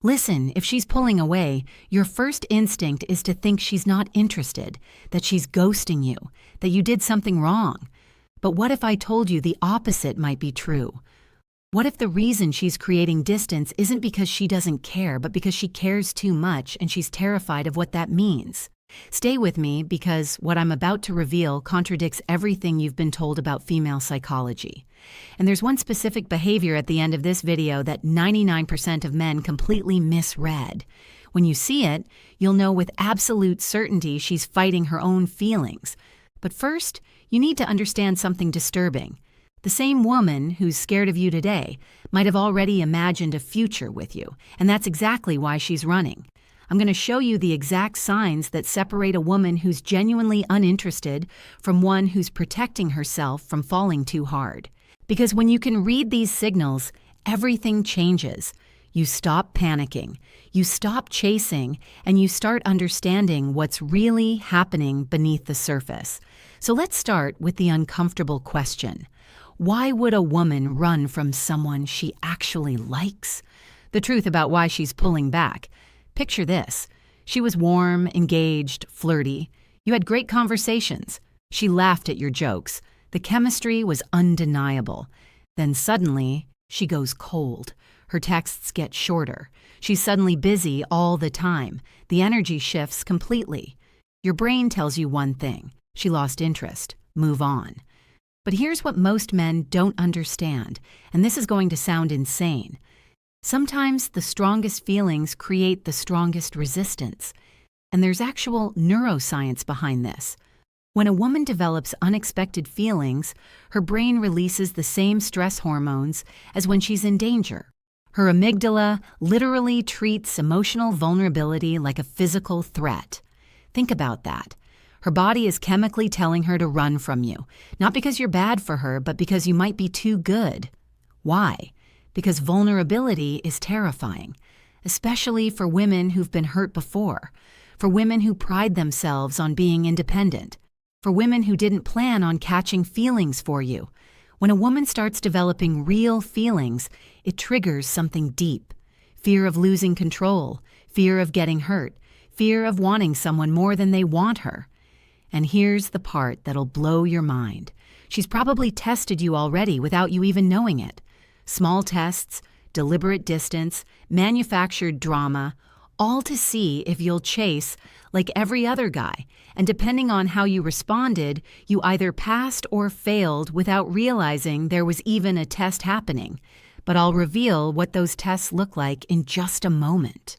Listen, if she's pulling away, your first instinct is to think she's not interested, that she's ghosting you, that you did something wrong. But what if I told you the opposite might be true? What if the reason she's creating distance isn't because she doesn't care, but because she cares too much and she's terrified of what that means? Stay with me because what I'm about to reveal contradicts everything you've been told about female psychology. And there's one specific behavior at the end of this video that 99% of men completely misread. When you see it, you'll know with absolute certainty she's fighting her own feelings. But first, you need to understand something disturbing. The same woman who's scared of you today might have already imagined a future with you, and that's exactly why she's running. I'm going to show you the exact signs that separate a woman who's genuinely uninterested from one who's protecting herself from falling too hard. Because when you can read these signals, everything changes. You stop panicking, you stop chasing, and you start understanding what's really happening beneath the surface. So let's start with the uncomfortable question. Why would a woman run from someone she actually likes? The truth about why she's pulling back. Picture this. She was warm, engaged, flirty. You had great conversations. She laughed at your jokes. The chemistry was undeniable. Then suddenly, she goes cold. Her texts get shorter. She's suddenly busy all the time. The energy shifts completely. Your brain tells you one thing. She lost interest. Move on. But here's what most men don't understand, and this is going to sound insane. Sometimes the strongest feelings create the strongest resistance, and there's actual neuroscience behind this. When a woman develops unexpected feelings, her brain releases the same stress hormones as when she's in danger. Her amygdala literally treats emotional vulnerability like a physical threat. Think about that. Her body is chemically telling her to run from you, not because you're bad for her, but because you might be too good. Why? Because vulnerability is terrifying, especially for women who've been hurt before, for women who pride themselves on being independent, for women who didn't plan on catching feelings for you. When a woman starts developing real feelings, it triggers something deep. Fear of losing control, fear of getting hurt, fear of wanting someone more than they want her. And here's the part that'll blow your mind. She's probably tested you already without you even knowing it. Small tests, deliberate distance, manufactured drama, all to see if you'll chase like every other guy. And depending on how you responded, you either passed or failed without realizing there was even a test happening. But I'll reveal what those tests look like in just a moment.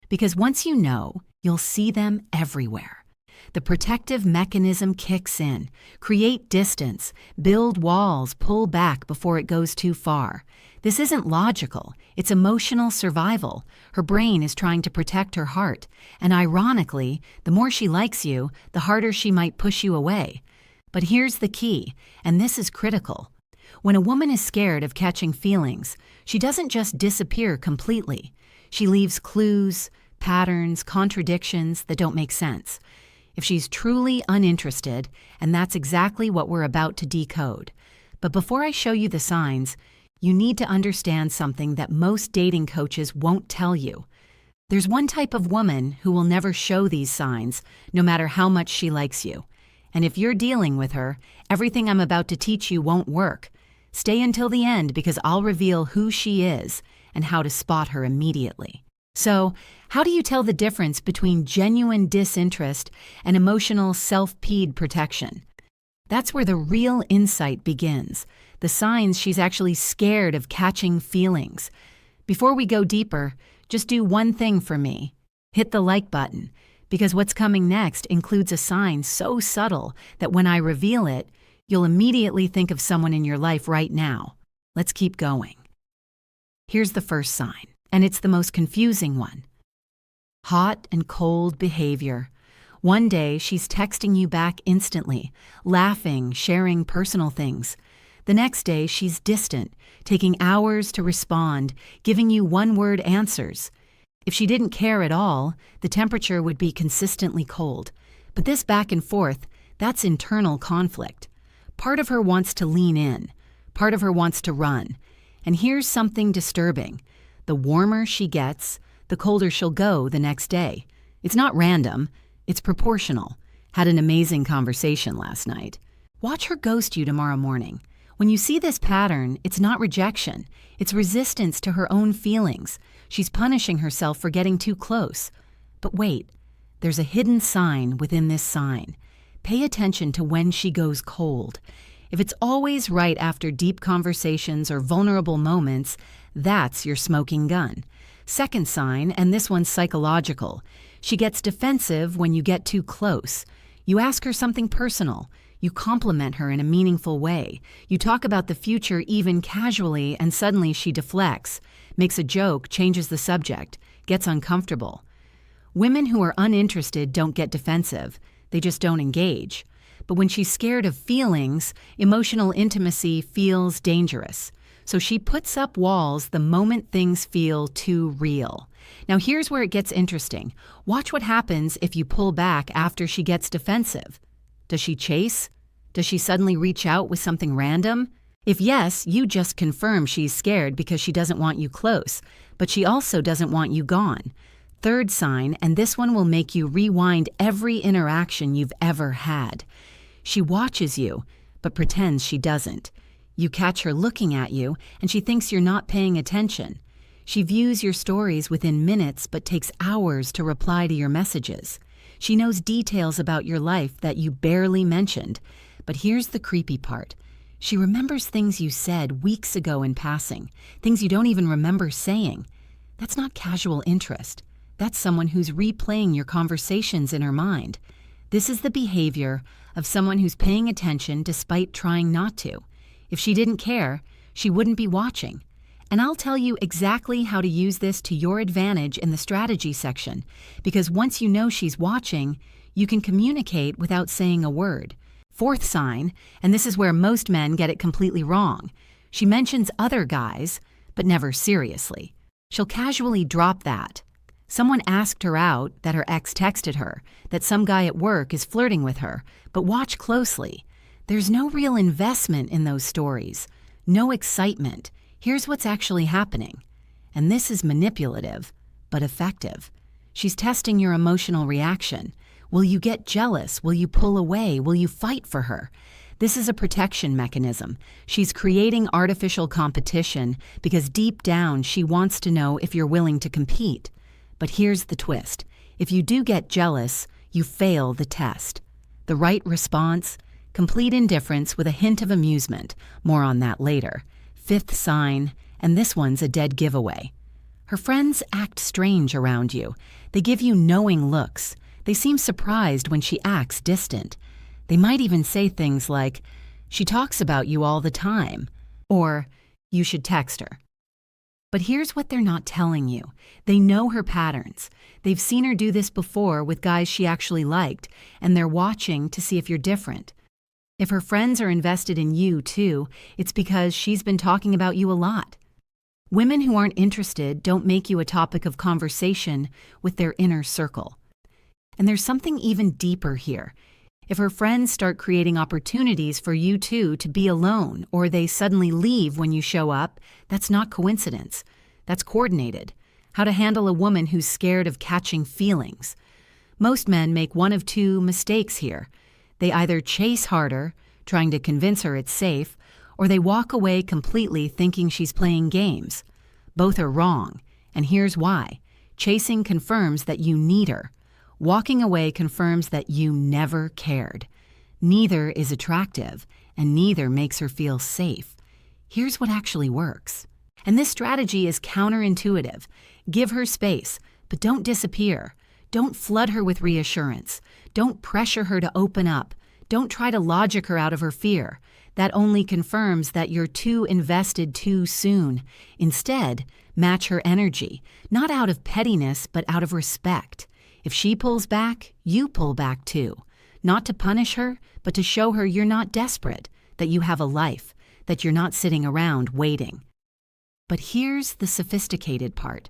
Because once you know, you'll see them everywhere. The protective mechanism kicks in. Create distance, build walls, pull back before it goes too far. This isn't logical, it's emotional survival. Her brain is trying to protect her heart. And ironically, the more she likes you, the harder she might push you away. But here's the key, and this is critical. When a woman is scared of catching feelings, she doesn't just disappear completely. She leaves clues, patterns, contradictions that don't make sense. If she's truly uninterested, and that's exactly what we're about to decode. But before I show you the signs, you need to understand something that most dating coaches won't tell you. There's one type of woman who will never show these signs, no matter how much she likes you. And if you're dealing with her, everything I'm about to teach you won't work. Stay until the end because I'll reveal who she is and how to spot her immediately. So, how do you tell the difference between genuine disinterest and emotional self-peed protection? That's where the real insight begins, the signs she's actually scared of catching feelings. Before we go deeper, just do one thing for me. Hit the like button, because what's coming next includes a sign so subtle that when I reveal it, you'll immediately think of someone in your life right now. Let's keep going. Here's the first sign. And it's the most confusing one. Hot and cold behavior. One day, she's texting you back instantly, laughing, sharing personal things. The next day, she's distant, taking hours to respond, giving you one-word answers. If she didn't care at all, the temperature would be consistently cold. But this back and forth, that's internal conflict. Part of her wants to lean in. Part of her wants to run. And here's something disturbing. The warmer she gets, the colder she'll go the next day. It's not random, it's proportional. Had an amazing conversation last night. Watch her ghost you tomorrow morning. When you see this pattern, it's not rejection. It's resistance to her own feelings. She's punishing herself for getting too close. But wait, there's a hidden sign within this sign. Pay attention to when she goes cold. If it's always right after deep conversations or vulnerable moments, that's your smoking gun. Second sign, and this one's psychological. She gets defensive when you get too close. You ask her something personal. You compliment her in a meaningful way. You talk about the future even casually, and suddenly she deflects, makes a joke, changes the subject, gets uncomfortable. Women who are uninterested don't get defensive. They just don't engage. But when she's scared of feelings, emotional intimacy feels dangerous. So she puts up walls the moment things feel too real. Now here's where it gets interesting. Watch what happens if you pull back after she gets defensive. Does she chase? Does she suddenly reach out with something random? If yes, you just confirm she's scared because she doesn't want you close, but she also doesn't want you gone. Third sign, and this one will make you rewind every interaction you've ever had. She watches you, but pretends she doesn't. You catch her looking at you, and she thinks you're not paying attention. She views your stories within minutes, but takes hours to reply to your messages. She knows details about your life that you barely mentioned. But here's the creepy part. She remembers things you said weeks ago in passing, things you don't even remember saying. That's not casual interest. That's someone who's replaying your conversations in her mind. This is the behavior of someone who's paying attention despite trying not to. If she didn't care, she wouldn't be watching. And I'll tell you exactly how to use this to your advantage in the strategy section, because once you know she's watching, you can communicate without saying a word. Fourth sign, and this is where most men get it completely wrong. She mentions other guys, but never seriously. She'll casually drop that. Someone asked her out, that her ex texted her, that some guy at work is flirting with her, but watch closely. There's no real investment in those stories, no excitement. Here's what's actually happening. And this is manipulative, but effective. She's testing your emotional reaction. Will you get jealous? Will you pull away? Will you fight for her? This is a protection mechanism. She's creating artificial competition because deep down she wants to know if you're willing to compete. But here's the twist. If you do get jealous, you fail the test. The right response? Complete indifference with a hint of amusement. More on that later. Fifth sign, and this one's a dead giveaway. Her friends act strange around you. They give you knowing looks. They seem surprised when she acts distant. They might even say things like, "She talks about you all the time," or "You should text her." But here's what they're not telling you. They know her patterns. They've seen her do this before with guys she actually liked, and they're watching to see if you're different. If her friends are invested in you too, it's because she's been talking about you a lot. Women who aren't interested don't make you a topic of conversation with their inner circle. And there's something even deeper here. If her friends start creating opportunities for you two to be alone, or they suddenly leave when you show up, that's not coincidence. That's coordinated. How to handle a woman who's scared of catching feelings. Most men make one of two mistakes here. They either chase harder, trying to convince her it's safe, or they walk away completely thinking she's playing games. Both are wrong, and here's why. Chasing confirms that you need her. Walking away confirms that you never cared. Neither is attractive, and neither makes her feel safe. Here's what actually works. And this strategy is counterintuitive. Give her space, but don't disappear. Don't flood her with reassurance. Don't pressure her to open up. Don't try to logic her out of her fear. That only confirms that you're too invested too soon. Instead, match her energy, not out of pettiness, but out of respect. If she pulls back, you pull back too. Not to punish her, but to show her you're not desperate, that you have a life, that you're not sitting around waiting. But here's the sophisticated part.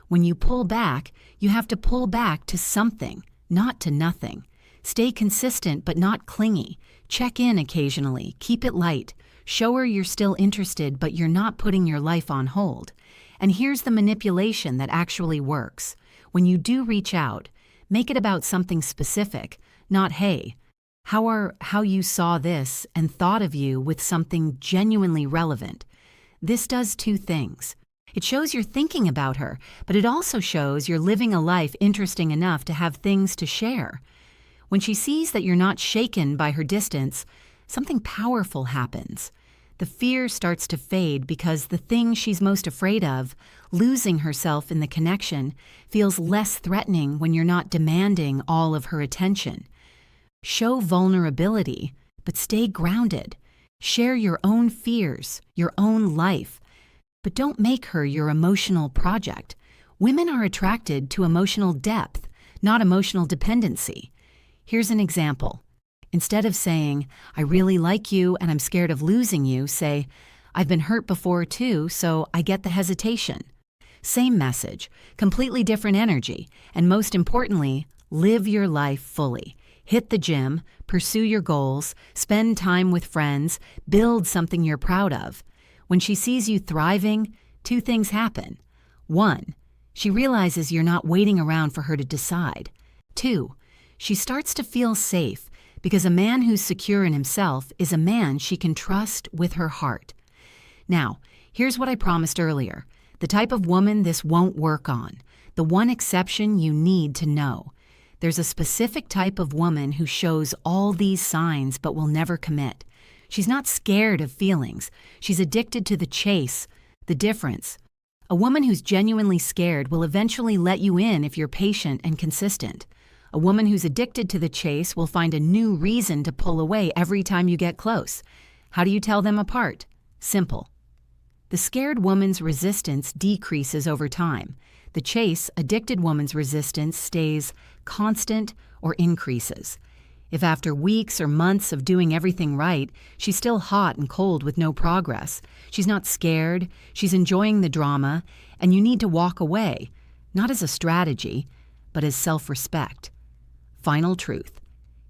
When you pull back, you have to pull back to something, not to nothing. Stay consistent but not clingy. Check in occasionally. Keep it light. Show her you're still interested but you're not putting your life on hold. And here's the manipulation that actually works. When you do reach out, make it about something specific, not, hey, how you saw this and thought of you with something genuinely relevant. This does two things. It shows you're thinking about her, but it also shows you're living a life interesting enough to have things to share. When she sees that you're not shaken by her distance, something powerful happens. The fear starts to fade because the thing she's most afraid of, losing herself in the connection, feels less threatening when you're not demanding all of her attention. Show vulnerability, but stay grounded. Share your own fears, your own life. But don't make her your emotional project. Women are attracted to emotional depth, not emotional dependency. Here's an example. Instead of saying, I really like you and I'm scared of losing you, say, I've been hurt before too, so I get the hesitation. Same message, completely different energy, and most importantly, live your life fully. Hit the gym, pursue your goals, spend time with friends, build something you're proud of. When she sees you thriving, two things happen. 1, she realizes you're not waiting around for her to decide. 2, she starts to feel safe because a man who's secure in himself is a man she can trust with her heart. Now, here's what I promised earlier. The type of woman this won't work on. The one exception you need to know. There's a specific type of woman who shows all these signs but will never commit. She's not scared of feelings. She's addicted to the chase, the difference. A woman who's genuinely scared will eventually let you in if you're patient and consistent. A woman who's addicted to the chase will find a new reason to pull away every time you get close. How do you tell them apart? Simple. The scared woman's resistance decreases over time. The chase, addicted woman's resistance stays constant or increases. If after weeks or months of doing everything right, she's still hot and cold with no progress, she's not scared, she's enjoying the drama, and you need to walk away, not as a strategy, but as self-respect. Final truth.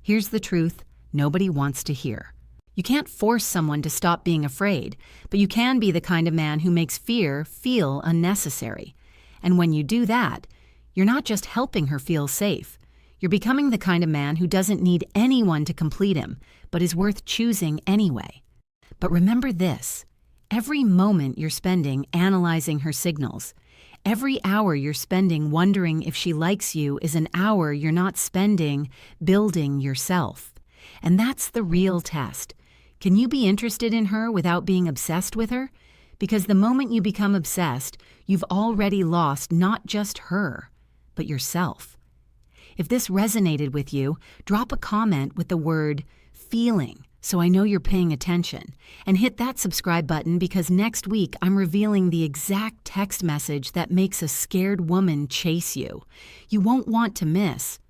Here's the truth nobody wants to hear. You can't force someone to stop being afraid, but you can be the kind of man who makes fear feel unnecessary. And when you do that, you're not just helping her feel safe. You're becoming the kind of man who doesn't need anyone to complete him, but is worth choosing anyway. But remember this, every moment you're spending analyzing her signals, every hour you're spending wondering if she likes you is an hour you're not spending building yourself. And that's the real test. Can you be interested in her without being obsessed with her? Because the moment you become obsessed, you've already lost not just her, but yourself. If this resonated with you, drop a comment with the word feeling so I know you're paying attention. And hit that subscribe button because next week I'm revealing the exact text message that makes a scared woman chase you. You won't want to miss.